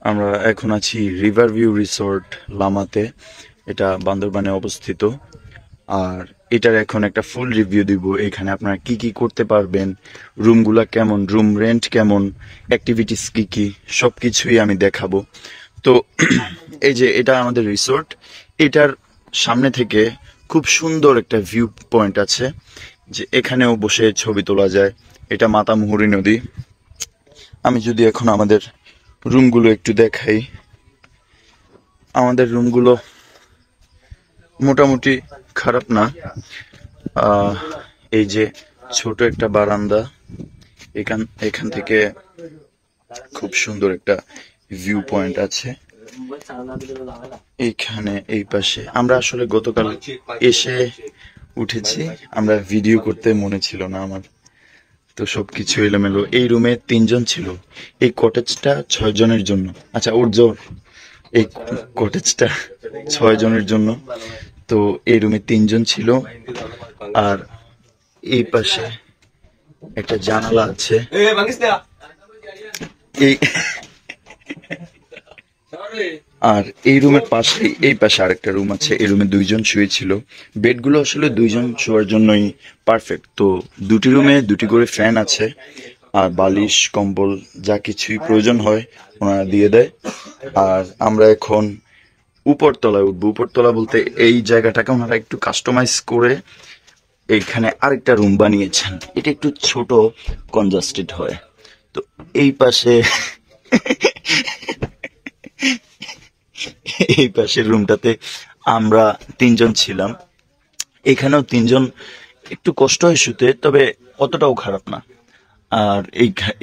আমরা এখন আছি রিভার ভিউ রিসোর্ট লামাতে। এটা বান্দরবানে অবস্থিত। আর এটার এখন একটা ফুল রিভিউ দিব। এখানে আপনারা কি কি করতে পারবেন, রুমগুলা কেমন, রুম রেন্ট কেমন, অ্যাক্টিভিটিস কি কি, সবকিছুই আমি দেখাবো। তো এই যে এটা আমাদের রিসোর্ট, এটার সামনে থেকে খুব সুন্দর একটা ভিউ পয়েন্ট আছে, যে এখানেও বসে ছবি তোলা যায়। এটা মাতামুহুরী নদী। আমি যদি এখন আমাদের রুমগুলো একটু দেখাই, আমাদের রুমগুলো মোটামুটি খারাপ না। এই যে ছোট একটা বারান্দা, এখান থেকে খুব সুন্দর একটা ভিউ পয়েন্ট আছে। এইখানে এই পাশে আমরা আসলে গতকাল এসে উঠেছি, আমরা ভিডিও করতে মনে ছিল না আমার, তো সবকিছু এলোমেলো। এই রুমে 3 জন ছিল। এই কটেজটা 6 জনের জন্য। আচ্ছা, ওর জোর এই কটেজটা 6 জনের জন্য। তো এই রুমে 3 জন ছিল। আর এই পাশে একটা জানালা আছে। এই আর এই রুমের পাশে, এই পাশে আরেকটা রুম আছে। এই রুমে 2 জন শুয়েছিল। বেডগুলো আসলে 2 জন শোয়ার জন্যই পারফেক্ট। তো 2টি রুমে 2টি করে ফ্যান আছে, আর বালিশ কম্বল যা কিছুই প্রয়োজন হয় ওনারা দিয়ে দেয়। আর আমরা এখন উপরতলায় উঠবো। উপরতলা বলতে এই জায়গাটাকে ওনারা একটু কাস্টমাইজ করে এইখানে আরেকটা রুম বানিয়েছেন। এটা একটু ছোট, কনজাস্টেড হয়। তো এই পাশে এই পাশের রুমটাতে আমরা 3 জন ছিলাম। এখানেও 3 জন, একটু কষ্ট হয় শুতে, তবে অতটাও খারাপ না। আর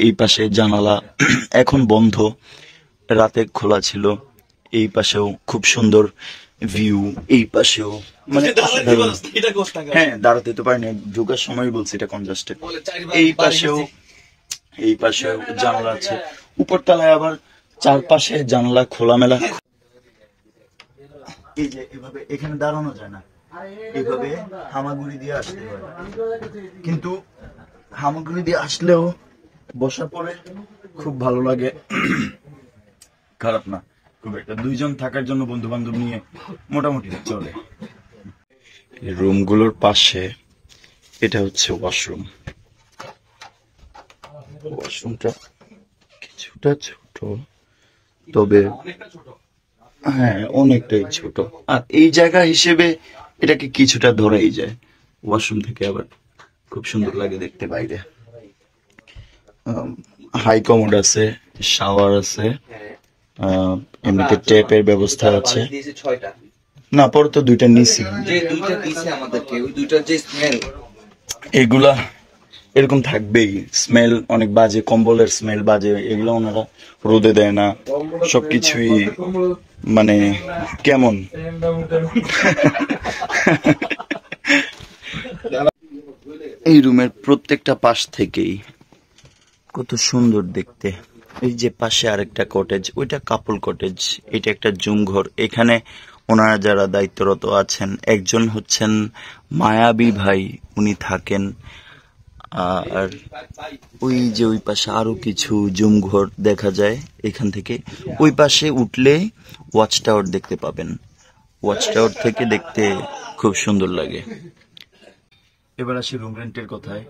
এই পাশে জানালা এখন বন্ধ, রাতে খোলা ছিল। এই পাশেও খুব সুন্দর ভিউ। এই পাশেও মানে হ্যাঁ, দাঁড়াতে তো পারিনি, ঢোকার সময় বলছি এটা কনজাস্টেড। এই পাশেও জানালা আছে। উপরতলায় আবার চারপাশে জানালা খোলামেলা। এই যে এভাবে এখানে দাঁড়ানো যায় না, এইভাবে হামাগুড়ি দিয়ে আসতে হয়। কিন্তু হামাগুড়ি দিয়ে আসলেও বসার পরে খুব ভালো লাগে, খারাপ না খুব একটা। 2 জন থাকার জন্য বন্ধু বান্ধব নিয়ে মোটামুটি চলে। রুমগুলোর পাশে এটা হচ্ছে ওয়াশরুম। ওয়াশরুমটা কিছুটা ছোট, তবে হ্যাঁ অনেকটাই ছোট। আর এই জায়গা হিসেবে এটাকে কিছুটা ধরেই যায়। ওয়াশরুম থেকে আবার খুব সুন্দর লাগে দেখতে বাইরে। হাই কমোড আছে, শাওয়ার আছে, এমনিতে ট্যাপের ব্যবস্থা আছে। না, পরে তো 2টা নিছি। এগুলা এরকম থাকবেই, স্মেল অনেক বাজে, কম্বলের স্মেল বাজে। এগুলো ওনারা রোদে দেয় না, সবকিছুই মানে কেমন। এই রুমের প্রত্যেকটা পাশ থেকেই কত সুন্দর দেখতে। এই যে পাশে আরেকটা কটেজ, ওইটা কাপল কটেজ। এটা একটা জুম ঘর। এখানে ওনারা যারা দায়িত্বরত আছেন, একজন হচ্ছেন মায়াবী ভাই, উনি থাকেন। আর ওই যে ওই পাশে আরো কিছু জুম ঘর দেখা যায় এখান থেকে। ওই পাশে উঠলে ওয়াচ টাওয়ার দেখতে পাবেন। ওয়াচ টাওয়ার থেকে দেখতে খুব সুন্দর লাগে। এবার আসি রুম রেন্টের কথায়।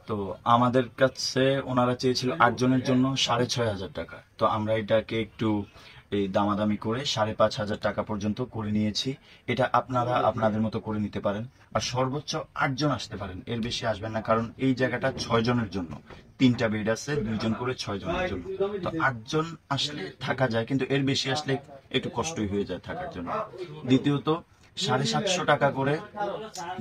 তো আমাদের কাছে ওনারা চেয়েছিল 8 জনের জন্য 6,500 টাকা। তো আমরা এটাকে একটু এই দামাদামি করে 5,500 টাকা পর্যন্ত করে নিয়েছি। এটা আপনারা আপনাদের মতো করে নিতে পারেন। আর সর্বোচ্চ 8 জন আসতে পারেন, এর বেশি আসবেন না, কারণ এই জায়গাটা 6 জনের জন্য। 3টা বেড আছে, 2 জন করে 6 জনের জন্য। তো 8 জন আসলে থাকা যায়, কিন্তু এর বেশি আসলে একটু কষ্টই হয়ে যায় থাকার জন্য। দ্বিতীয়ত 750 টাকা করে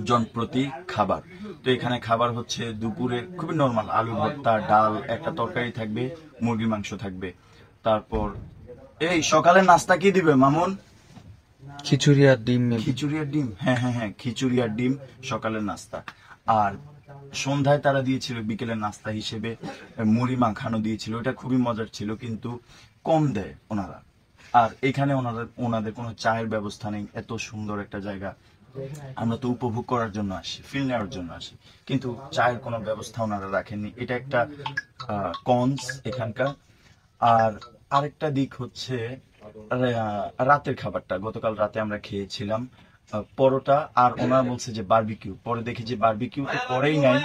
জন প্রতি খাবার। তো এখানে খাবার হচ্ছে দুপুরে খুবই নর্মাল, আলু ভর্তা, ডাল, একটা তরকারি থাকবে, মুরগির মাংস থাকবে। তারপর এই সকালে নাস্তা কি দিবে মামুন? খিচুড়ি আর ডিম। খিচুড়ি আর ডিম, হ্যাঁ হ্যাঁ হ্যাঁ, খিচুড়ি আর ডিম সকালের নাস্তা। আর সন্ধ্যায় তারা দিয়েছিল বিকেলের নাস্তা হিসেবে মুড়ি মাখানো দিয়েছিল। এটা খুবই মজার ছিল, কিন্তু কম দেয় ওনারা। আর এখানে ওনাদের কোনো চায়ের ব্যবস্থা নেই। এত সুন্দর একটা জায়গা, আমরা তো উপভোগ করার জন্য আসি, ফিল নেওয়ার জন্য আসি, কিন্তু চায়ের কোনো ব্যবস্থা ওনারা রাখেননি। এটা একটা কনস এখানকার। আর আরেকটা দিক হচ্ছে রাতের খাবারটা। গতকাল রাতে আমরা খেয়েছিলাম পরোটা, আর ওনারা বলছে যে বারবিকিউ। পরে দেখি যে বারবিকিউ তো করেই নাই,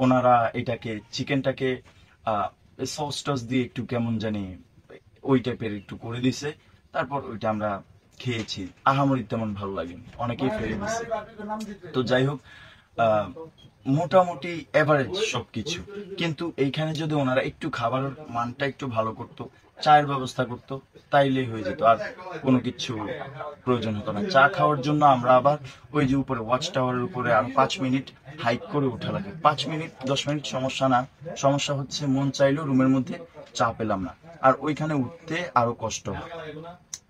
ওনারা এটাকে চিকেনটাকে সস টস দিয়ে একটু কেমন জানি ওই টাইপের একটু করে দিছে। তারপর ওইটা আমরা খেয়েছি, আহামরি তেমন ভালো লাগেনি, অনেকেই ফেলে দিছে। তো যাই হোক, আহ, মোটামুটি এভারেজ সবকিছু। কিন্তু এইখানে যদি ওনারা একটু খাবারের মানটা একটু ভালো করতো, চায়ের ব্যবস্থা করতো, তাইলেই হয়ে যেত, আর কোনো কিছু প্রয়োজন হতো না। চা খাওয়ার জন্য আমরা আবার ওই যে উপরে ওয়াচ টাওয়ারের উপরে আরো 5 মিনিট হাইক করে উঠা লাগে। 5 মিনিট 10 মিনিট সমস্যা না, সমস্যা হচ্ছে মন চাইলেও রুমের মধ্যে চা পেলাম না, আর ওইখানে উঠতে আরো কষ্ট হয়।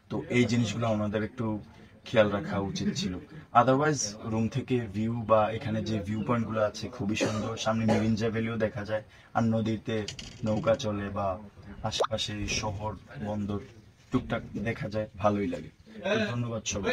তো এই জিনিসগুলো আমাদের একটু খেয়াল রাখা উচিত ছিল। আদারওয়াইজ রুম থেকে ভিউ বা এখানে যে ভিউ পয়েন্ট গুলো আছে খুবই সুন্দর, সামনে মিরিঞ্জা ভ্যালিও দেখা যায়, আর নদীতে নৌকা চলে বা আশেপাশে শহর বন্দর টুকটাক দেখা যায়, ভালোই লাগে। তো ধন্যবাদ সবাই।